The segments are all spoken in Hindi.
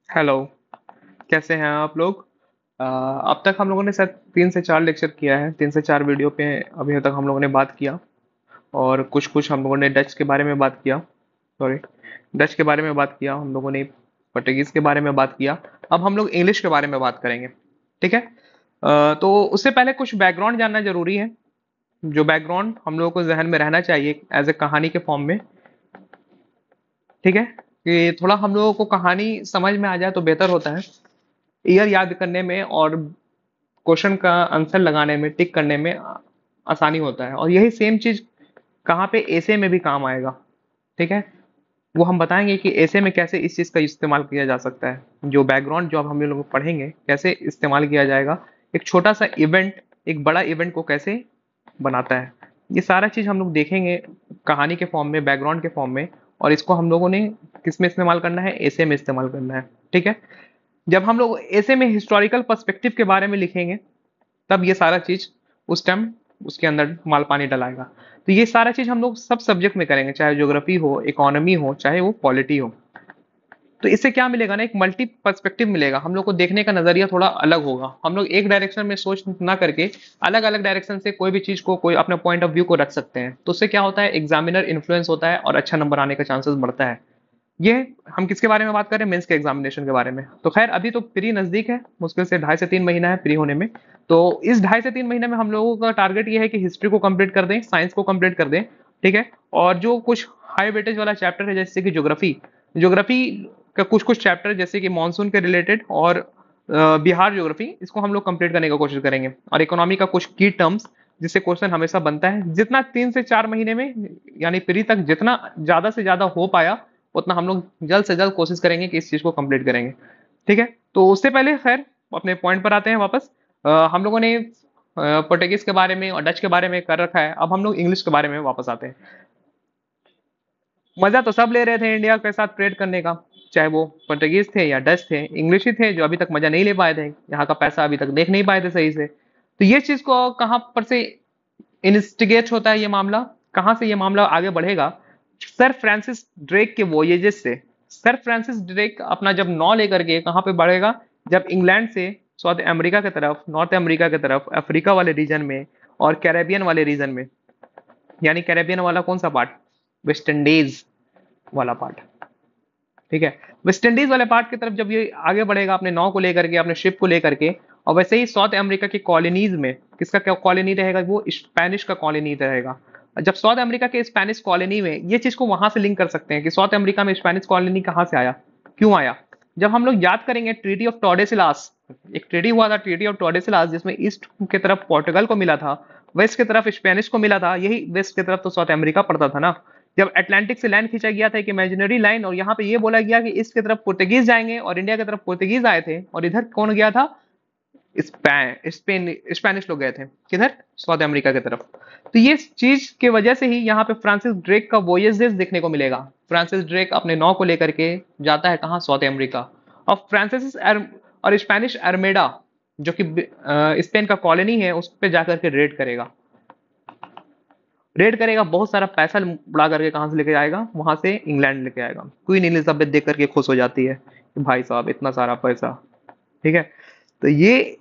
हेलो। कैसे हैं आप लोग? अब तक हम लोगों ने शायद 3 से 4 लेक्चर किया है, 3 से 4 वीडियो पे अभी तक हम लोगों ने बात किया। और कुछ कुछ हम लोगों ने डच के बारे में बात किया। सॉरी, डच के बारे में बात किया हम लोगों ने। पोर्टुगीज के बारे में बात किया। अब हम लोग इंग्लिश के बारे में बात करेंगे। ठीक है। तो उससे पहले कुछ बैकग्राउंड जानना जरूरी है। जो बैकग्राउंड हम लोगों को जहन में रहना चाहिए एज ए कहानी के फॉर्म में। ठीक है, कि थोड़ा हम लोगों को कहानी समझ में आ जाए तो बेहतर होता है। ईयर याद करने में और क्वेश्चन का आंसर लगाने में, टिक करने में आसानी होता है। और यही सेम चीज कहाँ पे ऐसे में भी काम आएगा। ठीक है। वो हम बताएंगे कि ऐसे में कैसे इस चीज का इस्तेमाल किया जा सकता है। जो बैकग्राउंड जो अब हम लोग पढ़ेंगे कैसे इस्तेमाल किया जाएगा। एक छोटा सा इवेंट एक बड़ा इवेंट को कैसे बनाता है। ये सारा चीज हम लोग देखेंगे कहानी के फॉर्म में, बैकग्राउंड के फॉर्म में। और इसको हम लोगों ने किस में इस्तेमाल करना है? ऐसे में इस्तेमाल करना है। ठीक है। जब हम लोग ऐसे में हिस्टोरिकल पर्सपेक्टिव के बारे में लिखेंगे तब ये सारा चीज उस टाइम उसके अंदर माल पानी डलाएगा। तो ये सारा चीज हम लोग सब सब्जेक्ट में करेंगे, चाहे ज्योग्राफी हो, इकोनॉमी हो, चाहे वो पॉलिटी हो। तो इससे क्या मिलेगा ना, एक मल्टी पर्सपेक्टिव मिलेगा। हम लोग को देखने का नजरिया थोड़ा अलग होगा। हम लोग एक डायरेक्शन में सोच ना करके अलग अलग डायरेक्शन से कोई भी चीज को, कोई अपने पॉइंट ऑफ व्यू को रख सकते हैं। तो उससे क्या होता है, एग्जामिनर इन्फ्लुएंस होता है और अच्छा नंबर आने का चांसेस बढ़ता है। ये हम किसके बारे में बात करें? मेंस के एग्जामिनेशन के बारे में। तो खैर अभी तो प्री नजदीक है, मुश्किल से 2.5 से 3 महीना है प्री होने में। तो इस 2.5 से 3 महीने में हम लोगों का टारगेट ये है कि हिस्ट्री को कंप्लीट कर दें, साइंस को कंप्लीट कर दें। ठीक है। और जो कुछ हाई वेटेज वाला चैप्टर है जैसे कि ज्योग्राफी, ज्योग्राफी का कुछ कुछ चैप्टर जैसे कि मानसून के रिलेटेड और बिहार ज्योग्राफी, इसको हम लोग कंप्लीट करने की कोशिश करेंगे। और इकोनॉमी का कुछ की टर्म्स जिससे क्वेश्चन हमेशा बनता है, जितना 3 से 4 महीने में यानी प्री तक जितना ज्यादा से ज्यादा हो पाया उतना हम लोग जल्द से जल्द कोशिश करेंगे कि इस चीज को कंप्लीट करेंगे। ठीक है। तो उससे पहले खैर अपने पॉइंट पर आते हैं वापस। हम लोगों ने पोर्टुगीज के बारे में और डच के बारे में कर रखा है। अब हम लोग इंग्लिश के बारे में वापस आते हैं। मजा तो सब ले रहे थे इंडिया के साथ ट्रेड करने का, चाहे वो पोर्टुगीज थे या डच थे। इंग्लिश ही थे जो अभी तक मजा नहीं ले पाए थे, यहाँ का पैसा अभी तक देख नहीं पाए थे सही से। तो ये चीज को कहाँ पर से इन्स्टिगेट होता है ये मामला, कहाँ से ये मामला आगे बढ़ेगा? सर फ्रांसिस ड्रेक के वोयेजेस से। सर फ्रांसिस ड्रेक अपना जब नौ लेकर के कहाँ पे बढ़ेगा? जब इंग्लैंड से साउथ अमेरिका की तरफ, नॉर्थ अमेरिका की तरफ, अफ्रीका वाले रीजन में और कैरेबियन वाले रीजन में। यानी कैरेबियन वाला कौन सा पार्ट? वेस्ट इंडीज वाला पार्ट। ठीक है। वेस्ट इंडीज वाले पार्ट की तरफ जब ये आगे बढ़ेगा अपने नाव को लेकर के, अपने शिप को लेकर के। और वैसे ही साउथ अमेरिका की कॉलोनीज में किसका क्या कॉलोनी रहेगा? वो स्पेनिश का कॉलोनी रहेगा। जब साउथ अमेरिका के स्पेनिश कॉलोनी में, ये चीज को वहां से लिंक कर सकते हैं कि साउथ अमेरिका में स्पेनिश कॉलोनी कहां से आया, क्यों आया। जब हम लोग याद करेंगे ट्रीटी ऑफ टॉर्डेसिलास, एक ट्रीटी हुआ था ट्रीटी ऑफ टॉर्डेसिलास जिसमें ईस्ट की तरफ पोर्टुगल को मिला था, वेस्ट की तरफ स्पेनिश को मिला था। यही वेस्ट की तरफ तो साउथ अमेरिका पड़ता था ना। जब अटलांटिक से लाइन खींचा गया था एक इमेजिनरी लाइन, और यहाँ पे ये बोला गया कि ईस्ट की तरफ पुर्तगीज जाएंगे और इंडिया की तरफ पुर्तगीज आए थे, और इधर कौन गया था? स्पेन स्पेनिश लोग गए थे किधर? साउथ अमेरिका की तरफ। तो ये चीज की वजह से ही यहाँ पे फ्रांसिस ड्रेक का वोयेजेस देखने को मिलेगा। फ्रांसिस ड्रेक अपने नौ को लेकर के जाता है कहाँ? South America. और और स्पेनिश अर्मेडा जो कि स्पेन का कॉलोनी है उस पर जाकर के रेड करेगा। रेड करेगा, बहुत सारा पैसा उड़ा करके कहां से लेके आएगा? वहां से इंग्लैंड लेके आएगा। क्वीन एलिजाबेथ देख करके खुश हो जाती है कि भाई साहब इतना सारा पैसा। ठीक है। तो ये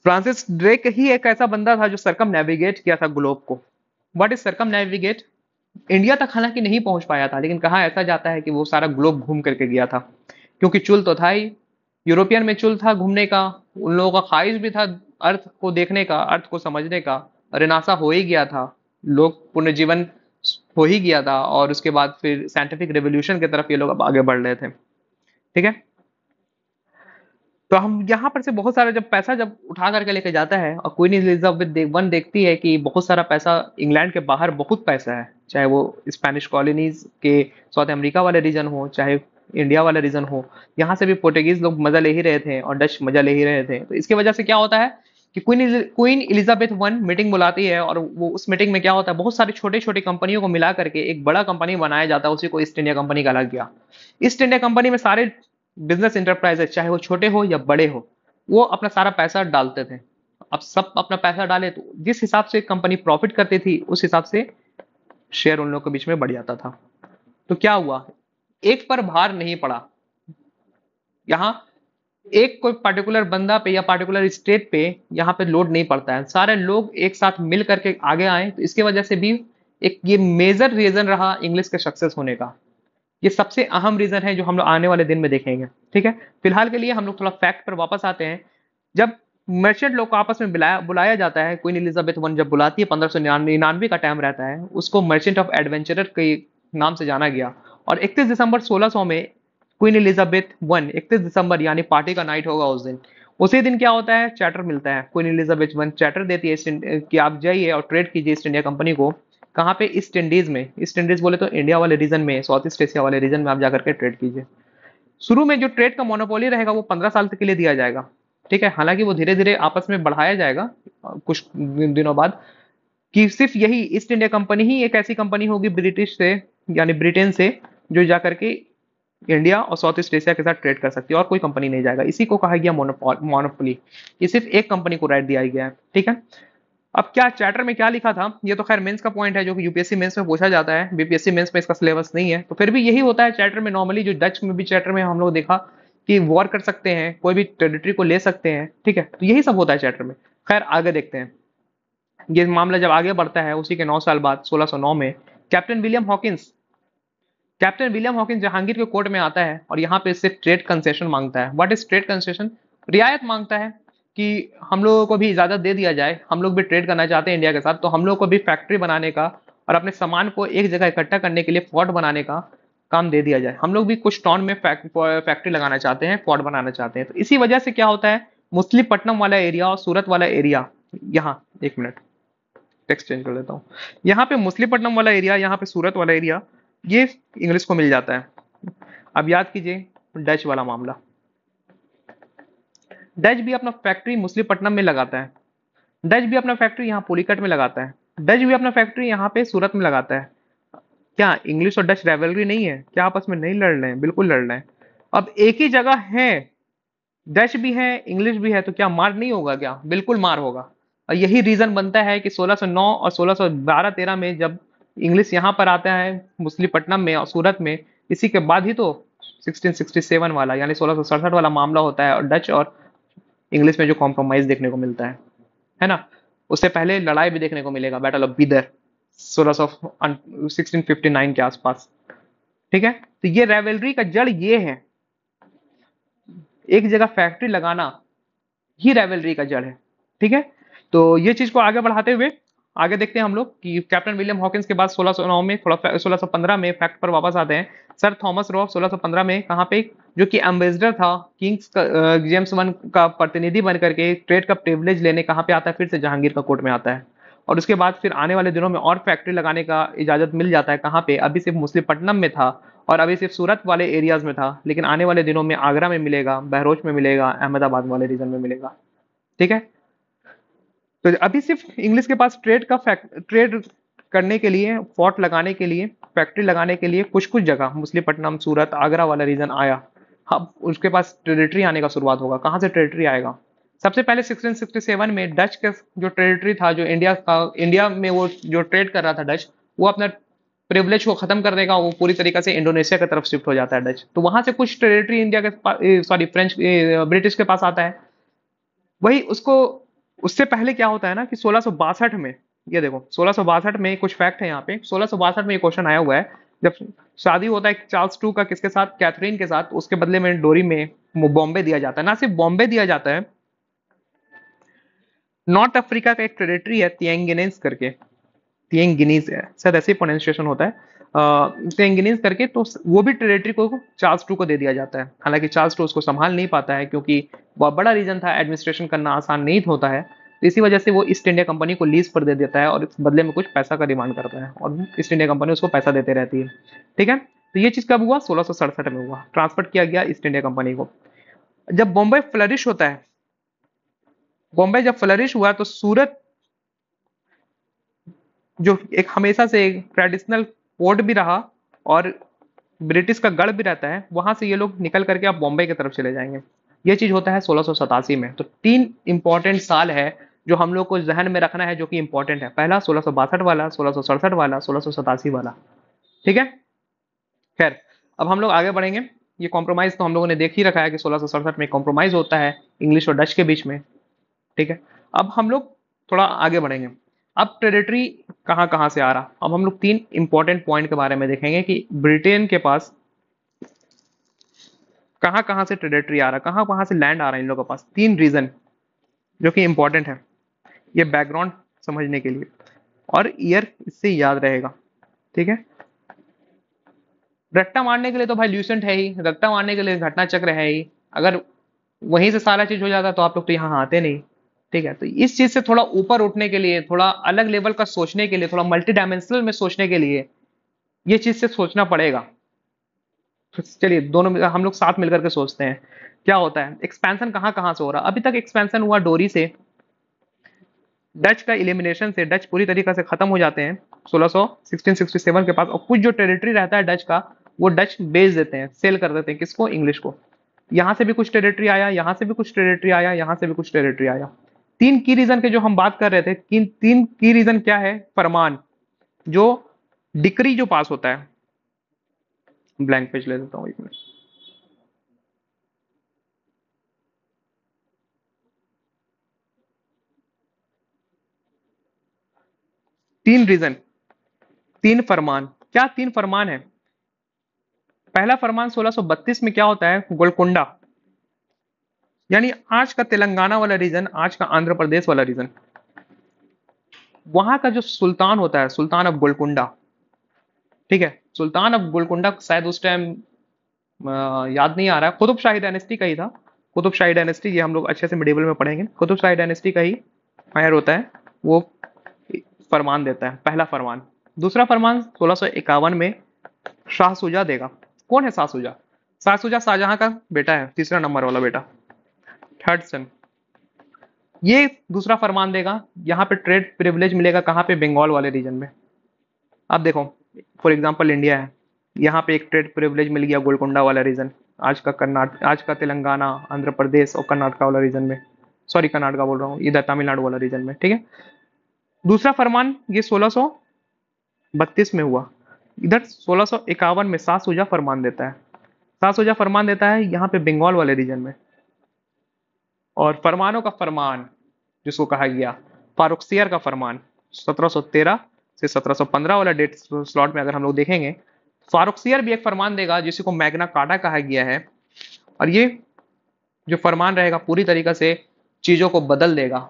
फ्रांसिस ड्रेक ही एक ऐसा बंदा था जो सरकम नेविगेट किया था ग्लोब को। What is circumnavigate? India तक हालांकि नहीं पहुंच पाया था, लेकिन कहा ऐसा जाता है कि वो सारा ग्लोब घूम करके गया था। क्योंकि चुल तो था ही, यूरोपियन में चुल था घूमने का। उन लोगों का ख्वाहिश भी था अर्थ को देखने का, अर्थ को समझने का। रेनासा हो ही गया था, लोग पुनर्जीवन हो ही गया था, और उसके बाद फिर साइंटिफिक रेवोल्यूशन की तरफ ये लोग अब आगे बढ़ रहे थे। ठीक है। तो हम यहाँ पर से बहुत सारा जब पैसा जब उठा करके लेके जाता है, और क्वीन एलिजाबेथ वन देखती है कि बहुत सारा पैसा इंग्लैंड के बाहर बहुत पैसा है, चाहे वो स्पेनिश कॉलोनीज के साउथ अमेरिका वाले रीजन हो, चाहे इंडिया वाला रीजन हो। यहाँ से भी पोर्टुगीज लोग मजा ले ही रहे थे और डच मजा ले ही रहे थे। तो इसकी वजह से क्या होता है कि क्वीन एलिजाबेथ वन मीटिंग बुलाती है, और वो उस मीटिंग में क्या होता है, बहुत सारी छोटी छोटी कंपनियों को मिला करके एक बड़ा कंपनी बनाया जाता है। उसी को ईस्ट इंडिया कंपनी कहा गया। ईस्ट इंडिया कंपनी में सारे बिजनेस इंटरप्राइजेस चाहे वो छोटे हो या बड़े हो, वो अपना सारा पैसा डालते थे। अब सब अपना पैसा डाले तो जिस हिसाब से कंपनी प्रॉफिट करती थी उस हिसाब से शेयर उन लोगों के बीच में बढ़ जाता था। तो क्या हुआ, एक पर भार नहीं पड़ा। यहाँ एक कोई पर्टिकुलर बंदा पे या पर्टिकुलर स्टेट पे यहाँ पे लोड नहीं पड़ता है, सारे लोग एक साथ मिल करके आगे आए, तो इसकी वजह से भी एक ये मेजर रीजन रहा इंग्लिश के सक्सेस होने का। ये सबसे अहम रीजन है जो हम लोग आने वाले दिन में देखेंगे। ठीक है, फिलहाल के लिए हम लोग थोड़ा फैक्ट पर वापस आते हैं। जब मर्चेंट लोग को आपस में बुलाया बुलाया जाता है, क्वीन एलिजाबेथ वन जब बुलाती है, 1599 का टाइम रहता है, उसको मर्चेंट ऑफ एडवेंचरर के नाम से जाना गया। और 31 दिसंबर 1600 में क्वीन एलिजाबेथ वन, 31 दिसंबर यानी पार्टी का नाइट होगा उस दिन। उसी दिन क्या होता है, चार्टर मिलता है। क्वीन एलिजाबेथ वन चार्टर देती है कि आप जाइए और ट्रेड कीजिए ईस्ट इंडिया कंपनी को। कहाँ पे, ईस्ट इंडीज में। ईस्ट इंडीज बोले तो इंडिया वाले रीजन में, साउथ ईस्ट एशिया वाले रीजन में आप जाकर के ट्रेड कीजिए। शुरू में जो ट्रेड का मोनोपोली रहेगा वो 15 साल तक के लिए दिया जाएगा। ठीक है, हालांकि वो धीरे धीरे आपस में बढ़ाया जाएगा कुछ दिनों बाद, कि सिर्फ यही ईस्ट इंडिया कंपनी ही एक ऐसी कंपनी होगी ब्रिटिश से, यानी ब्रिटेन से, जो जाकर के इंडिया और साउथ ईस्ट एशिया के साथ ट्रेड कर सकती है, और कोई कंपनी नहीं जाएगा। इसी को कहा गया मोनोपोली। ये सिर्फ एक कंपनी को राइट दिया गया है। ठीक है, अब क्या चार्टर में क्या लिखा था, ये तो खैर मेंस का पॉइंट है जो कि यूपीएससी मेंस में पूछा जाता है, बीपीएससी मेंस में इसका सिलेबस नहीं है, तो फिर भी यही होता है चार्टर में नॉर्मली। जो डच में भी चार्टर में हम लोग देखा कि वॉर कर सकते हैं, कोई भी टेरिटरी को ले सकते हैं। ठीक है, तो यही सब होता है चार्टर में। खैर आगे देखते हैं। ये मामला जब आगे बढ़ता है, उसी के 9 साल बाद 1609 में कैप्टन विलियम हॉकिंस जहांगीर के कोर्ट में आता है और यहाँ पे इससे ट्रेड कंसेशन मांगता है। What is trade concession? रियायत मांगता है कि हम लोगों को भी इजाजत दे दिया जाए, हम लोग भी ट्रेड करना चाहते हैं इंडिया के साथ, तो हम लोग को भी फैक्ट्री बनाने का और अपने सामान को एक जगह इकट्ठा करने के लिए फोर्ट बनाने का काम दे दिया जाए। हम लोग भी कुछ टाउन में फैक्ट्री लगाना चाहते हैं, फोर्ट बनाना चाहते हैं। तो इसी वजह से क्या होता है, मुस्लिपट्टनम वाला एरिया और सूरत वाला एरिया, यहाँ एक मिनट टेक्स्ट चेंज कर देता हूँ। यहाँ पे मुस्लिपट्टनम वाला एरिया, यहाँ पे सूरत वाला एरिया, ये इंग्लिश को मिल जाता है। अब याद कीजिए डच वाला मामला। डच भी अपना फैक्ट्री मुस्लिपट्टनम में लगाता है, डच भी अपना फैक्ट्री यहाँ पुलिकट में लगाता है, डच भी अपना फैक्ट्री यहाँ पे सूरत में लगाता है। क्या इंग्लिश और डच राइवलरी नहीं है? क्या आपस में नहीं लड़ रहे हैं? बिल्कुल लड़ रहे हैं। अब एक ही जगह है, डच भी है इंग्लिश भी है, तो क्या मार नहीं होगा? क्या बिल्कुल मार होगा। और यही रीजन बनता है कि 1609 और 1612-13 में जब इंग्लिश यहाँ पर आता है मुस्लिपट्टनम में और सूरत में, इसी के बाद ही तो 1667 वाला यानी 1667 वाला मामला होता है, और डच और इंग्लिश में जो कॉम्प्रोमाइज देखने को मिलता है ना। उससे पहले लड़ाई भी देखने को मिलेगा, बैटल ऑफ बीदर 1659 के आसपास। ठीक है, तो ये रेवलरी का जड़ ये है, एक जगह फैक्ट्री लगाना ही राइवलरी का जड़ है। ठीक है, तो ये चीज को आगे बढ़ाते हुए आगे देखते हैं हम लोग कि कैप्टन विलियम हॉकिंस के बाद 1609 में, थोड़ा 1615 में फैक्ट पर वापस आते हैं। सर थॉमस रॉ 1615 में कहाँ पे, जो कि एम्बेसडर था किंग्स जेम्स वन का प्रतिनिधि बन करके ट्रेड का प्रिविलेज लेने कहाँ पे आता है, फिर से जहांगीर का कोर्ट में आता है। और उसके बाद फिर आने वाले दिनों में और फैक्ट्री लगाने का इजाजत मिल जाता है। कहाँ पे, अभी सिर्फ मुस्लिपट्टनम में था और अभी सिर्फ सूरत वाले एरियाज में था, लेकिन आने वाले दिनों में आगरा में मिलेगा, बहरोच में मिलेगा, अहमदाबाद वाले रीजन में मिलेगा। ठीक है, तो अभी सिर्फ इंग्लिश के पास ट्रेड करने के लिए, फोर्ट लगाने के लिए, फैक्ट्री लगाने के लिए कुछ कुछ जगह मुस्लिपट्टनम, सूरत, आगरा वाला रीजन आया। अब उसके पास टेरिटरी आने का शुरुआत होगा। कहाँ से टेरिटरी आएगा? सबसे पहले 1667 में डच का जो टेरिटरी था, जो इंडिया में वो जो ट्रेड कर रहा था डच, वो अपना प्रिविलेज को खत्म करने का वो पूरी तरीके से इंडोनेशिया की तरफ शिफ्ट हो जाता है डच। तो वहां से कुछ टेरिटरी इंडिया के सॉरी फ्रेंच ब्रिटिश के पास आता है। वही उसको, उससे पहले क्या होता है ना कि 1662 में, ये देखो 1662 में कुछ फैक्ट है यहाँ पे। 1662 में ये क्वेश्चन आया हुआ है, जब शादी होता है चार्ल्स टू का किसके साथ, कैथरीन के साथ, उसके बदले में डोरी में बॉम्बे दिया जाता है। ना सिर्फ बॉम्बे दिया जाता है, नॉर्थ अफ्रीका का एक टेरिटरी है तिएंगिनीज करके, तिएंगिनीज है शायद ऐसे प्रोनाउंसिएशन होता है, तिएंगिनीज करके, तो वो भी टेरिटरी को चार्ल्स टू को दे दिया जाता है। हालांकि चार्ल्स टू उसको संभाल नहीं पाता है, क्योंकि वह बड़ा रीजन था, एडमिनिस्ट्रेशन करना आसान नहीं होता है, तो इसी वजह से वो ईस्ट इंडिया कंपनी को लीज पर दे देता है और इस बदले में कुछ पैसा का डिमांड करता है, और ईस्ट इंडिया कंपनी उसको पैसा देते रहती है। ठीक है, तो ये चीज कब हुआ? 1667 में हुआ, ट्रांसफर किया गया ईस्ट इंडिया कंपनी को। जब बॉम्बे फ्लरिश होता है, बॉम्बे जब फ्लरिश हुआ, तो सूरत जो एक हमेशा से एक ट्रेडिशनल पोर्ट भी रहा और ब्रिटिश का गढ़ भी रहता है, वहां से ये लोग निकल करके अब बॉम्बे की तरफ चले जाएंगे। ये चीज होता है 1687 में। तो 3 इंपॉर्टेंट साल है जो हम लोग को जहन में रखना है, जो कि इंपॉर्टेंट है। पहला 1662 वाला, 1667 वाला, 1687 वाला। ठीक है, खैर अब हम लोग आगे बढ़ेंगे। ये कॉम्प्रोमाइज तो हम लोगों ने देख ही रखा है कि 1667 में कॉम्प्रोमाइज होता है इंग्लिश और डच के बीच में। ठीक है, अब हम लोग थोड़ा आगे बढ़ेंगे। अब टेरिटरी कहाँ कहाँ से आ रहा, अब हम लोग तीन इंपॉर्टेंट पॉइंट के बारे में देखेंगे कि ब्रिटेन के पास कहाँ कहाँ से टेरिटरी आ रहा, कहाँ कहाँ से लैंड आ रहा है इन लोगों के पास। तीन रीजन जो कि इंपॉर्टेंट है ये बैकग्राउंड समझने के लिए, और ईयर इससे याद रहेगा। ठीक है, रट्टा मारने के लिए तो भाई ल्यूसेंट है ही, रट्टा मारने के लिए घटना चक्र है ही। अगर वहीं से सारा चीज हो जाता तो आप लोग तो यहाँ आते नहीं। ठीक है, तो इस चीज से थोड़ा ऊपर उठने के लिए, थोड़ा अलग लेवल का सोचने के लिए, थोड़ा मल्टी डायमेंशनल में सोचने के लिए ये चीज से सोचना पड़ेगा। तो चलिए दोनों हम लोग साथ मिलकर के सोचते हैं क्या होता है। एक्सपेंशन कहाँ कहाँ से हो रहा, अभी तक एक्सपेंशन हुआ डोरी से, डच का इलिमिनेशन से डच पूरी तरीके से खत्म हो जाते हैं 1667 के पास, और कुछ जो टेरिटरी रहता है डच का वो डच बेच देते हैं, सेल कर देते हैं किसको, इंग्लिश को। यहाँ से भी कुछ टेरिटरी आया, यहाँ से भी कुछ टेरिटरी आया, यहाँ से भी कुछ टेरिटरी आया। तीन की रीजन के जो हम बात कर रहे थे, तीन की रीजन क्या है, फरमान, जो डिक्री जो पास होता है। ब्लैंक पेज ले देता हूँ एक मिनट। तीन रीजन, तीन फरमान, क्या तीन फरमान है। पहला फरमान 1632 में क्या होता है, गोलकुंडा, यानी आज का तेलंगाना वाला रीजन, आज का आंध्र प्रदेश वाला रीजन, वहां का जो सुल्तान होता है, सुल्तान ऑफ गोलकुंडा। ठीक है, सुल्तान ऑफ गोलकुंडा शायद उस टाइम याद नहीं आ रहा है, कुतुब शाही डायनेस्टी का ही था। कुतुब शाही डायनेस्टी, ये हम लोग अच्छे से मिडिवल में पढ़ेंगे, कुतुब शाही डायनेस्टी का ही फायर होता है, वो फरमान देता है, पहला फरमान। दूसरा फरमान 1651 में शाह सुजा देगा। कौन है शाह सुजा, शाह सुजा शाहजहां का बेटा है, तीसरा नंबर वाला बेटा, थर्ड सन। ये दूसरा फरमान देगा, यहाँ पे ट्रेड प्रिविलेज मिलेगा कहाँ पे, बंगाल वाले रीजन में। अब देखो फॉर एग्जांपल इंडिया है, यहाँ पे एक ट्रेड प्रिविलेज मिल गया गोलकुंडा वाला रीजन, आज का कर्नाटक, आज का तेलंगाना, आंध्र प्रदेश और कर्नाटका वाला रीजन में, सॉरी कर्नाटका बोल रहा हूँ, इधर तमिलनाडु वाला रीजन में। ठीक है, दूसरा फरमान ये 1632 में हुआ, इधर 1651 में शाह सुजा फरमान देता है। शाह सुजा फरमान देता है यहाँ पे बंगाल वाले रीजन में। और फरमानों का फरमान जिसको कहा गया फारुखसियर का फरमान, 1713 से 1715 वाला डेट स्लॉट में अगर हम लोग देखेंगे, फारुखसियर भी एक फरमान देगा जिसे को मैग्ना कार्टा कहा गया है। और ये जो फरमान रहेगा पूरी तरीके से चीजों को बदल देगा।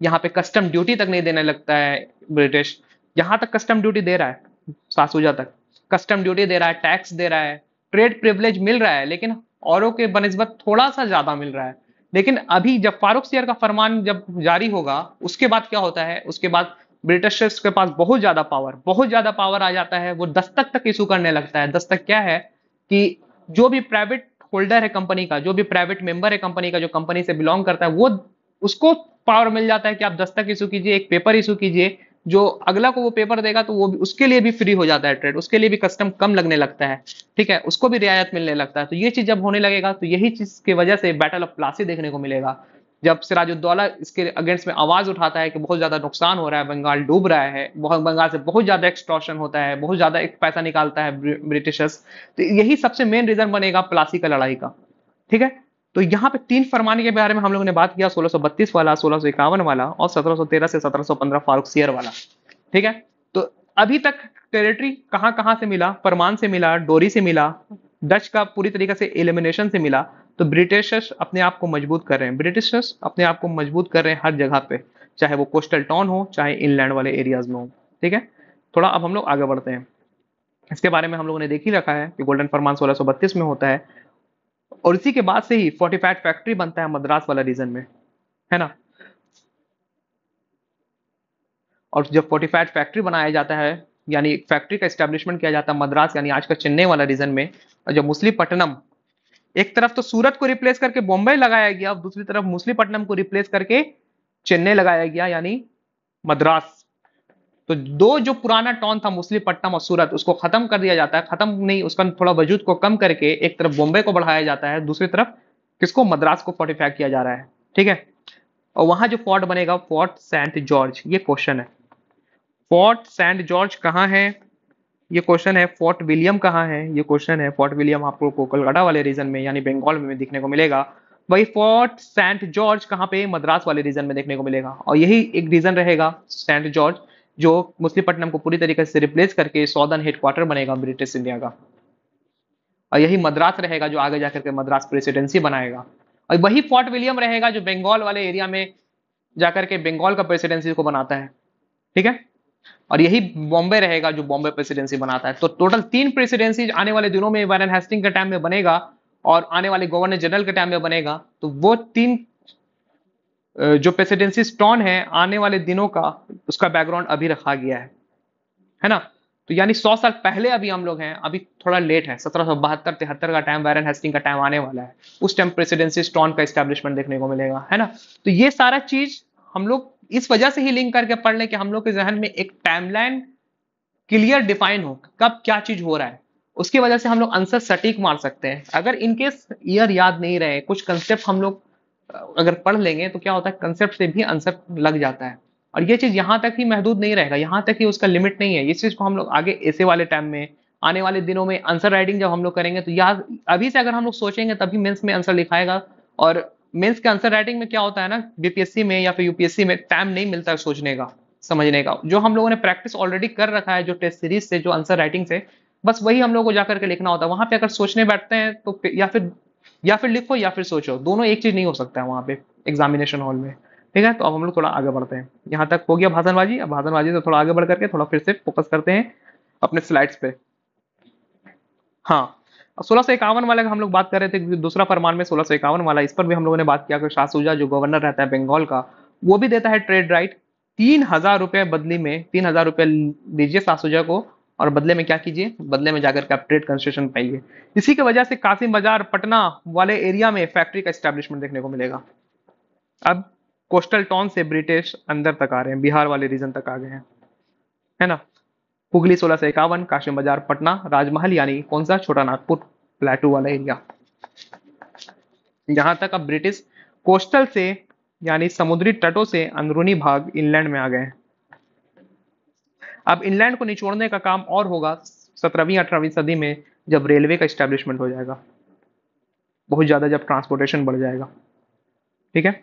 यहाँ पे कस्टम ड्यूटी तक नहीं देने लगता है ब्रिटिश, यहाँ तक कस्टम ड्यूटी दे रहा है, सासूजा तक कस्टम ड्यूटी दे रहा है, टैक्स दे रहा है, ट्रेड प्रिविलेज मिल रहा है, लेकिन औरों के बनिस्बत थोड़ा सा ज्यादा मिल रहा है। लेकिन अभी जब फारुखसियर का फरमान जब जारी होगा, उसके बाद क्या होता है, उसके बाद ब्रिटिशर्स के पास बहुत ज्यादा पावर, बहुत ज्यादा पावर आ जाता है, वो दस्तक तक इशू करने लगता है। दस्तक क्या है कि जो भी प्राइवेट होल्डर है कंपनी का, जो भी प्राइवेट मेंबर है कंपनी का, जो कंपनी से बिलोंग करता है, वो उसको पावर मिल जाता है कि आप दस्तक इशू कीजिए, एक पेपर इशू कीजिए, जो अगला को वो पेपर देगा तो वो उसके लिए भी फ्री हो जाता है ट्रेड, उसके लिए भी कस्टम कम लगने लगता है। ठीक है, उसको भी रियायत मिलने लगता है। तो ये चीज जब होने लगेगा तो यही चीज की वजह से बैटल ऑफ प्लासी देखने को मिलेगा, जब सिराजुद्दौला इसके अगेंस्ट में आवाज उठाता है कि बहुत ज्यादा नुकसान हो रहा है, बंगाल डूब रहा है, बहुत बंगाल से बहुत ज्यादा एक्सटॉर्शन होता है, बहुत ज्यादा एक पैसा निकालता है ब्रिटिशर्स। तो यही सबसे मेन रीजन बनेगा प्लासी का लड़ाई का। ठीक है, तो यहाँ पे तीन फरमान के बारे में हम लोगों ने बात किया, 1632 वाला, 1651 वाला और 1713 से 1715 फारुखसियर वाला। ठीक है, तो अभी तक टेरिटरी कहाँ कहाँ से मिला, फरमान से मिला, डोरी से मिला, डच का पूरी तरीके से एलिमिनेशन से मिला। तो ब्रिटिशर्स अपने आप को मजबूत कर रहे हैं, ब्रिटिशर्स अपने आप को मजबूत कर रहे हैं हर जगह पे, चाहे वो कोस्टल टाउन हो, चाहे इनलैंड वाले एरियाज में हो। ठीक है, थोड़ा अब हम लोग आगे बढ़ते हैं। इसके बारे में हम लोगों ने देख ही रखा है कि गोल्डन फरमान 1632 में होता है, और इसी के बाद से ही फोर्टिफाइड फैक्ट्री बनता है मद्रास वाला रीजन में, है ना। और जब फोर्टिफाइड फैक्ट्री बनाया जाता है, यानी फैक्ट्री का स्टैब्लिशमेंट किया जाता है मद्रास यानी आज का चेन्नई वाला रीजन में, और जब मुसलीपट्टनम, एक तरफ तो सूरत को रिप्लेस करके बॉम्बे लगाया गया, और दूसरी तरफ मुसलीपट्टनम को रिप्लेस करके चेन्नई लगाया गया यानी मद्रास। तो दो जो पुराना टाउन था मुसलीपट्टनम और सूरत, उसको खत्म कर दिया जाता है, खत्म नहीं उसका थोड़ा वजूद को कम करके एक तरफ बॉम्बे को बढ़ाया जाता है, दूसरी तरफ किसको, मद्रास को फोर्टिफाई किया जा रहा है। ठीक है, और वहां जो फोर्ट बनेगा फोर्ट सेंट जॉर्ज, ये क्वेश्चन है, फोर्ट सेंट जॉर्ज कहाँ है, ये क्वेश्चन है फोर्ट विलियम कहाँ है, ये क्वेश्चन है फोर्ट विलियम आपको कोलकाता वाले रीजन में यानी बंगाल में दिखने को मिलेगा। वही फोर्ट सेंट जॉर्ज कहाँ पे, मद्रास वाले रीजन में देखने को मिलेगा। और यही एक रीजन रहेगा सेंट जॉर्ज जो मछलीपट्टनम को पूरी तरीके से रिप्लेस करके सॉर्दर्न हेडक्वार्टर बनेगा ब्रिटिश इंडिया का। और यही मद्रास रहेगा जो आगे जाकर के मद्रास प्रेसिडेंसी बनाएगा। और वही फोर्ट विलियम रहेगा जो बंगाल वाले एरिया में जाकर के बंगाल का प्रेसिडेंसी को बनाता है। ठीक है। और यही बॉम्बे रहेगा जो बॉम्बे प्रेसिडेंसी बनाता है। तो टोटल 3 प्रेसिडेंसी आने वाले दिनों में वारेन हेस्टिंग के टाइम में बनेगा और आने वाले गवर्नर जनरल के टाइम में बनेगा। तो वो 3 जो प्रेसिडेंसी स्टोन है आने वाले दिनों का, उसका बैकग्राउंड अभी रखा गया है ना। तो यानी 100 साल पहले अभी हम लोग हैं, अभी थोड़ा लेट है, 1772-73 का टाइम, वारेन हेस्टिंग का टाइम आने वाला है। उस टाइम प्रेसिडेंसी स्टोन का एस्टेब्लिशमेंट देखने को मिलेगा, है ना। तो ये सारा चीज हम लोग इस वजह से ही लिंक करके पढ़ लें कि हम लोग के जहन में एक टाइमलाइन क्लियर डिफाइन हो, कब क्या चीज हो रहा है। उसकी वजह से हम लोग आंसर सटीक मार सकते हैं। अगर इनकेस ईयर याद नहीं रहे, कुछ कंसेप्ट हम लोग अगर पढ़ लेंगे तो क्या होता है, कंसेप्ट से भी आंसर लग जाता है। और ये चीज यहाँ तक ही महदूद नहीं रहेगा, यहाँ तक ही उसका लिमिट नहीं है। इस चीज को हम लोग आगे ऐसे वाले टाइम में, आने वाले दिनों में आंसर राइटिंग जब हम लोग करेंगे तो याद अभी से अगर हम लोग सोचेंगे तभी मेंस में आंसर लिखाएगा। और मेंस के आंसर राइटिंग में क्या होता है ना, बीपीएससी में या फिर यूपीएससी में टाइम नहीं मिलता है सोचने का, समझने का। जो हम लोगों ने प्रैक्टिस ऑलरेडी कर रखा है जो टेस्ट सीरीज से, जो आंसर राइटिंग से, बस वही हम लोग को जाकर के लिखना होता है। वहां पे अगर सोचने बैठते हैं तो या फिर लिखो या फिर सोचो, दोनों एक चीज नहीं हो सकता है वहां पे एग्जामिनेशन हॉल में। ठीक है। तो अब हम लोग थोड़ा आगे बढ़ते हैं। यहाँ तक हो गया भाषणबाजी। अब भाषणबाजी से थोड़ा आगे बढ़ करके थोड़ा फिर से फोकस करते हैं अपने स्लाइड्स पे। हाँ। 1651 वाले का हम लोग बात कर रहे थे, दूसरा फरमान में 1651 वाला, इस पर भी हम लोगों ने बात किया कि शाह सुजा जो गवर्नर रहता है बंगाल का, वो भी देता है ट्रेड राइट। 3000 रुपए बदली में, 3000 रुपए दीजिए शाह सुजा को और बदले में क्या कीजिए, बदले में जाकर के आप ट्रेड कंसेशन पाइए। इसी की वजह से कासिम बाजार पटना वाले एरिया में फैक्ट्री का एस्टेब्लिशमेंट देखने को मिलेगा। अब कोस्टल टाउन से ब्रिटिश अंदर तक आ रहे हैं, बिहार वाले रीजन तक आ गए हैं, है ना। हुगली 1651, काशिम बाजार पटना, राजमहल यानी कौन सा, छोटा नागपुर प्लेटू वाला एरिया। यहां तक अब ब्रिटिश कोस्टल से यानी समुद्री तटों से अंदरूनी भाग इंग्लैंड में आ गए हैं। अब इंग्लैंड को निचोड़ने का काम और होगा 17वीं-18वीं सदी में, जब रेलवे का स्टैब्लिशमेंट हो जाएगा, बहुत ज्यादा जब ट्रांसपोर्टेशन बढ़ जाएगा। ठीक है।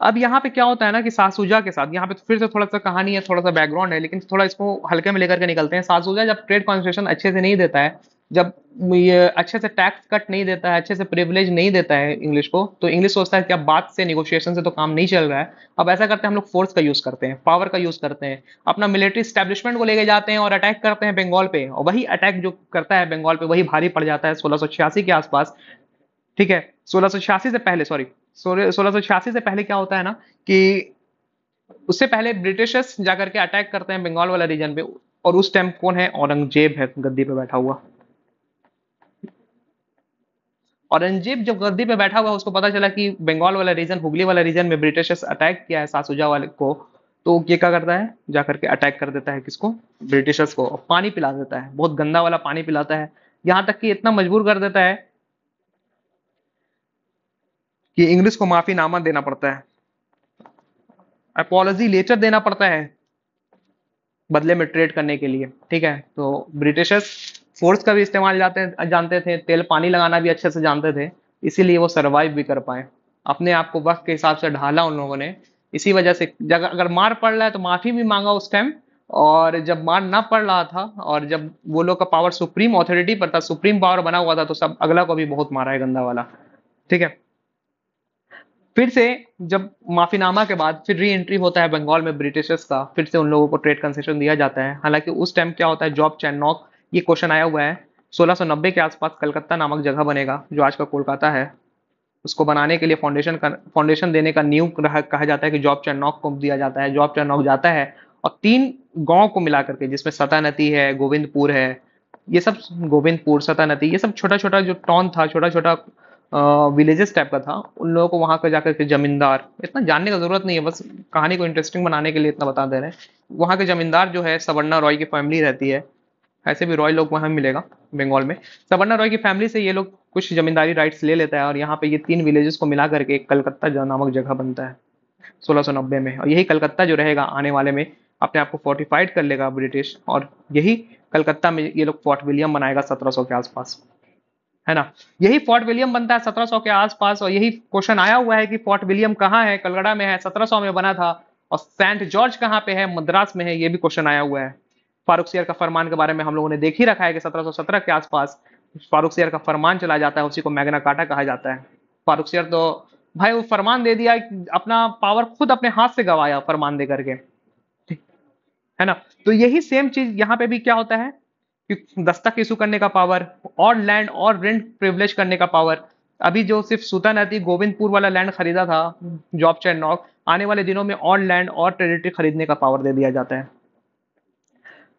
अब यहाँ पे क्या होता है ना कि सासूजा के साथ, यहाँ पे तो फिर से थोड़ा सा कहानी है, थोड़ा सा बैकग्राउंड है, लेकिन थोड़ा इसको हल्के में लेकर के निकलते हैं। सासूजा जब ट्रेड कॉन्सेशन अच्छे से नहीं देता है, जब ये अच्छे से टैक्स कट नहीं देता है, अच्छे से प्रिविलेज नहीं देता है इंग्लिश को, तो इंग्लिश सोचता है कि अब बात से, निगोशिएशन से तो काम नहीं चल रहा है। अब ऐसा करते हैं हम लोग, फोर्स का यूज करते हैं, पावर का यूज करते हैं, अपना मिलिट्री स्टैब्लिशमेंट को लेके जाते हैं और अटैक करते हैं बंगाल पे। और वही अटैक जो करता है बंगाल पे वही भारी पड़ जाता है 1686 के आसपास। ठीक है। 1686 से पहले, सॉरी, 1686 से पहले क्या होता है ना कि उससे पहले ब्रिटिशर्स जाकर के अटैक करते हैं बंगाल वाला रीजन पे। और उस टाइम कौन है, औरंगजेब है गद्दी पे बैठा हुआ। औरंगजेब जब गद्दी पे बैठा हुआ, उसको पता चला कि बंगाल वाला रीजन, हुगली वाला रीजन में ब्रिटिशर्स अटैक किया है सासुजा वाले को। तो ये क्या करता है, जाकर के अटैक कर देता है किसको, ब्रिटिशर्स को, और पानी पिला देता है, बहुत गंदा वाला पानी पिलाता है। यहां तक कि इतना मजबूर कर देता है कि इंग्लिश को माफीनामा देना पड़ता है, अपॉलॉजी लेटर देना पड़ता है बदले में ट्रेड करने के लिए। ठीक है। तो ब्रिटिशर्स फोर्स का भी इस्तेमाल जानते थे, तेल पानी लगाना भी अच्छे से जानते थे, इसीलिए वो सरवाइव भी कर पाए। अपने आप को वक्त के हिसाब से ढाला उन लोगों ने। इसी वजह से जगह अगर मार पड़ रहा है तो माफी भी मांगा उस टाइम। और जब मार ना पड़ रहा था और जब वो लोग का पावर सुप्रीम ऑथोरिटी पर था, सुप्रीम पावर बना हुआ था, तो सब अगला को भी बहुत मारा है गंदा वाला। ठीक है। फिर से जब माफीनामा के बाद फिर री एंट्री होता है बंगाल में ब्रिटिशर्स का, फिर से उन लोगों को ट्रेड कंसेशन दिया जाता है। हालांकि उस टाइम क्या होता है, जॉब चैनॉक, ये क्वेश्चन आया हुआ है 1690 के आसपास, कलकत्ता नामक जगह बनेगा जो आज का कोलकाता है। उसको बनाने के लिए फाउंडेशन देने का नींव कहा जाता है कि जॉब चैनॉक को दिया जाता है। जॉब चैनॉक जाता है और 3 गांव को मिला करके, जिसमें सतानती है, गोविंदपुर है, ये सब, गोविंदपुर, सतानती, ये सब छोटा छोटा जो टाउन था, छोटा छोटा विलेजेस टाइप का था, उन लोगों को वहां पर जाकर के जमींदार, इतना जानने का जरूरत नहीं है, बस कहानी को इंटरेस्टिंग बनाने के लिए इतना बता दे रहे हैं। वहां के जमींदार जो है, सवर्णा रॉय की फैमिली रहती है। ऐसे भी रॉय लोग वहां मिलेगा बंगाल में। सवर्णा रॉय की फैमिली से ये लोग कुछ जमींदारी राइट्स ले लेता है और यहाँ पे ये 3 विलेजेस को मिला करके एक कलकत्ता नामक जगह बनता है 1690 में। और यही कलकत्ता जो रहेगा आने वाले में अपने आप को फोर्टिफाइड कर लेगा ब्रिटिश, और यही कलकत्ता में ये लोग फोर्ट विलियम बनाएगा 1700 के आसपास, है ना। यही फोर्ट विलियम बनता है 1700 के आसपास, और यही क्वेश्चन आया हुआ है कि फोर्ट विलियम कहाँ है, कलकत्ता में है, 1700 में बना था। और सेंट जॉर्ज कहाँ पे है, मद्रास में है, ये भी क्वेश्चन आया हुआ है। फारूक सियर का फरमान के बारे में हम लोगों ने देख ही रखा है कि 1717 के आसपास फारूक सियर का फरमान चला जाता है, उसी को मैग्ना कार्टा कहा जाता है। फारूक सियर तो भाई वो फरमान दे दिया, अपना पावर खुद अपने हाथ से गवाया फरमान दे करके, है ना। तो यही सेम चीज यहाँ पे भी क्या होता है कि दस्तक इशू करने का पावर, और लैंड और रेंट प्रिविलेज करने का पावर। अभी जो सिर्फ सुल्तानती गोविंदपुर वाला लैंड खरीदा था जॉब चैनॉक, आने वाले दिनों में और लैंड और टेरिटरी खरीदने का पावर दे दिया जाता है।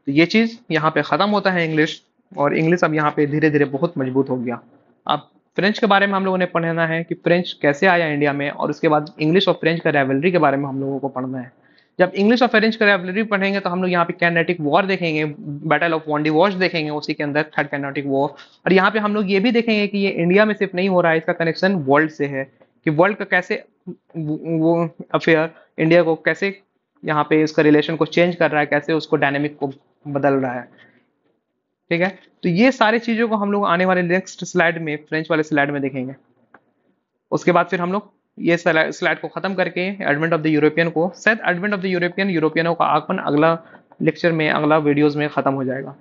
तो ये चीज यहाँ पे खत्म होता है इंग्लिश, और इंग्लिश अब यहाँ पे धीरे धीरे बहुत मजबूत हो गया। अब फ्रेंच के बारे में हम लोगों ने पढ़ना है कि फ्रेंच कैसे आया इंडिया में, और उसके बाद इंग्लिश और फ्रेंच का राइवलरी के बारे में हम लोगों को पढ़ना है। जब इंग्लिश और फ्रेंच का राइवलरी पढ़ेंगे तो हम लोग यहाँ पे कैनेटिक वॉर देखेंगे, बैटल ऑफ वॉन्डी वॉश देखेंगे उसी के अंदर, थर्ड कैनेटिक वॉर। और यहाँ पे हम लोग ये भी देखेंगे कि ये इंडिया में सिर्फ नहीं हो रहा है, इसका कनेक्शन वर्ल्ड से है, कि वर्ल्ड का कैसे वो अफेयर इंडिया को कैसे यहाँ पे इसका रिलेशन को चेंज कर रहा है, कैसे उसको डायनेमिक को बदल रहा है। ठीक है, तो ये सारी चीजों को हम लोग आने वाले नेक्स्ट स्लाइड में, फ्रेंच वाले स्लाइड में देखेंगे। उसके बाद फिर हम लोग ये स्लाइड को खत्म करके एडवेंट ऑफ द यूरोपियन को, शायद एडवेंट ऑफ द यूरोपियन, यूरोपियनों का आगमन अगला लेक्चर में, अगला वीडियोस में खत्म हो जाएगा।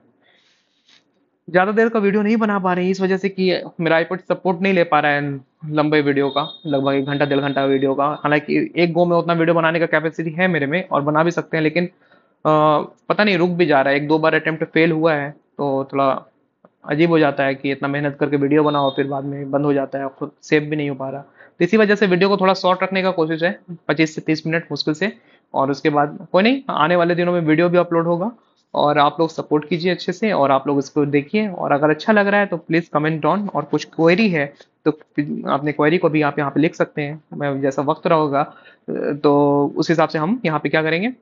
ज्यादा देर का वीडियो नहीं बना पा रहे हैं इस वजह से कि मेरा आईपैड सपोर्ट नहीं ले पा रहा है लंबे वीडियो का, लगभग 1 घंटा 1.5 घंटा वीडियो का। हालांकि एक गो में उतना वीडियो बनाने का कैपेसिटी है मेरे में, और बना भी सकते हैं, लेकिन पता नहीं रुक भी जा रहा है, 1-2 बार अटेम्प्ट फेल हुआ है, तो थोड़ा अजीब हो जाता है कि इतना मेहनत करके वीडियो बनाओ फिर बाद में बंद हो जाता है, खुद सेव भी नहीं हो पा रहा। तो इसी वजह से वीडियो को थोड़ा शॉर्ट रखने का कोशिश है, 25 से 30 मिनट मुश्किल से। और उसके बाद कोई नहीं, आने वाले दिनों में वीडियो भी अपलोड होगा, और आप लोग सपोर्ट कीजिए अच्छे से, और आप लोग इसको देखिए, और अगर अच्छा लग रहा है तो प्लीज़ कमेंट डाउन, और कुछ क्वेरी है तो अपने क्वेरी को भी आप यहाँ पे लिख सकते हैं। मैं जैसा वक्त रहोगा तो उस हिसाब से हम यहाँ पे क्या करेंगे,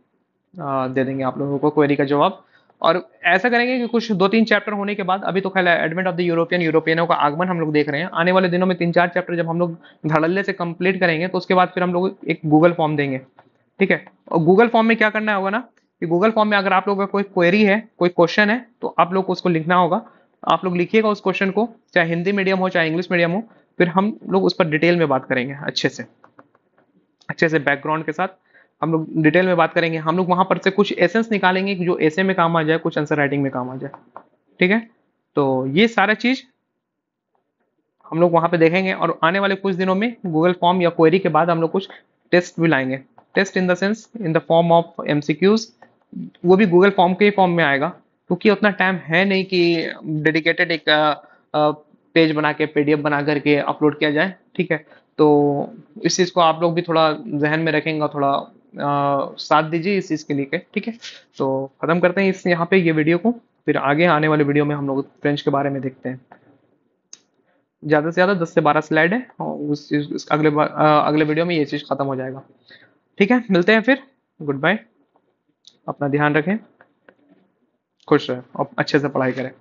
दे देंगे आप लोगों को क्वेरी का जवाब। और ऐसा करेंगे कि कुछ 2-3 चैप्टर होने के बाद, अभी तो खैर एडवेंट ऑफ द यूरोपियन, यूरोपियनों का आगमन हम लोग देख रहे हैं, आने वाले दिनों में 3-4 चैप्टर जब हम लोग धड़ल्ले से कंप्लीट करेंगे तो उसके बाद फिर हम लोग एक गूगल फॉर्म देंगे। ठीक है, और गूगल फॉर्म में क्या करना होगा ना, कि गूगल फॉर्म में अगर आप लोगों का कोई क्वेरी है, कोई क्वेश्चन है, तो आप लोग को उसको लिखना होगा। आप लोग लिखिएगा उस क्वेश्चन को, चाहे हिंदी मीडियम हो चाहे इंग्लिश मीडियम हो, फिर हम लोग उस पर डिटेल में बात करेंगे, अच्छे से बैकग्राउंड के साथ हम लोग डिटेल में बात करेंगे। हम लोग वहां पर से कुछ एसेंस निकालेंगे जो एसे में काम आ जाए, कुछ आंसर राइटिंग में काम आ जाए। ठीक है, तो ये सारा चीज हम लोग वहां पे देखेंगे, और आने वाले कुछ दिनों में गूगल फॉर्म या क्वेरी के बाद हम लोग कुछ टेस्ट भी लाएंगे। Test in the sense in the form of MCQs, वो भी गूगल फॉर्म के ही फॉर्म में आएगा, क्योंकि उतना टाइम है नहीं कि डेडिकेटेड एक पेज बना के पीडीएफ बना करके अपलोड किया जाए। ठीक है, तो इस चीज़ को आप लोग भी थोड़ा जहन में रखेंगे, थोड़ा साथ दीजिए इस चीज़ के लिए। ठीक है, तो ख़त्म करते हैं इस यहाँ पे ये वीडियो को, फिर आगे आने वाले वीडियो में हम लोग फ्रेंच के बारे में देखते हैं। ज़्यादा से ज़्यादा 10 से 12 स्लाइड है, और अगले वीडियो में ये चीज़ ख़त्म हो जाएगा। ठीक है, मिलते हैं फिर, गुड बाय, अपना ध्यान रखें, खुश रहें और अच्छे से पढ़ाई करें।